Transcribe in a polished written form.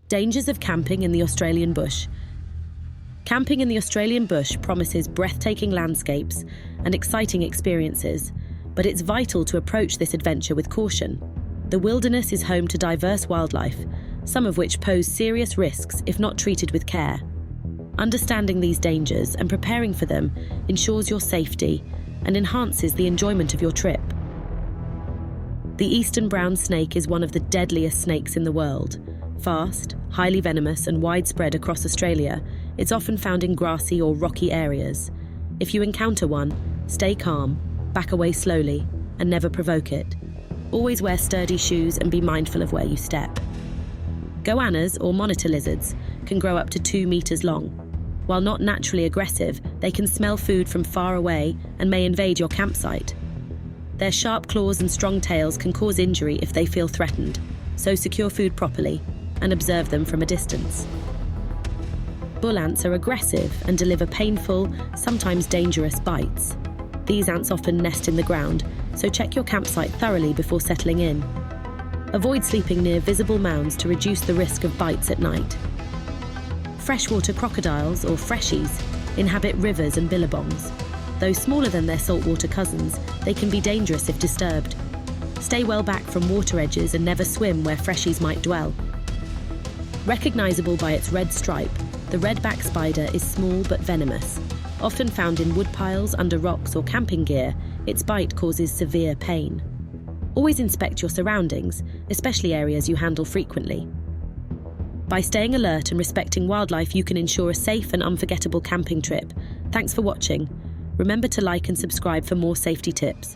Dangers of camping in the Australian bush. Camping in the Australian bush promises breathtaking landscapes and exciting experiences, but it's vital to approach this adventure with caution. The wilderness is home to diverse wildlife, some of which pose serious risks if not treated with care. Understanding these dangers and preparing for them ensures your safety and enhances the enjoyment of your trip. The eastern brown snake is one of the deadliest snakes in the world. Fast, highly venomous, and widespread across Australia, it's often found in grassy or rocky areas. If you encounter one, stay calm, back away slowly, and never provoke it. Always wear sturdy shoes and be mindful of where you step. Goannas, or monitor lizards, can grow up to 2 meters long. While not naturally aggressive, they can smell food from far away and may invade your campsite. Their sharp claws and strong tails can cause injury if they feel threatened, so secure food properly and observe them from a distance. Bullants are aggressive and deliver painful, sometimes dangerous bites. These ants often nest in the ground, so check your campsite thoroughly before settling in. Avoid sleeping near visible mounds to reduce the risk of bites at night. Freshwater crocodiles, or freshies, inhabit rivers and billabongs. Though smaller than their saltwater cousins, they can be dangerous if disturbed. Stay well back from water edges and never swim where freshies might dwell. Recognizable by its red stripe, the redback spider is small but venomous. Often found in woodpiles, under rocks, or camping gear, its bite causes severe pain. Always inspect your surroundings, especially areas you handle frequently. By staying alert and respecting wildlife, you can ensure a safe and unforgettable camping trip. Thanks for watching. Remember to like and subscribe for more safety tips.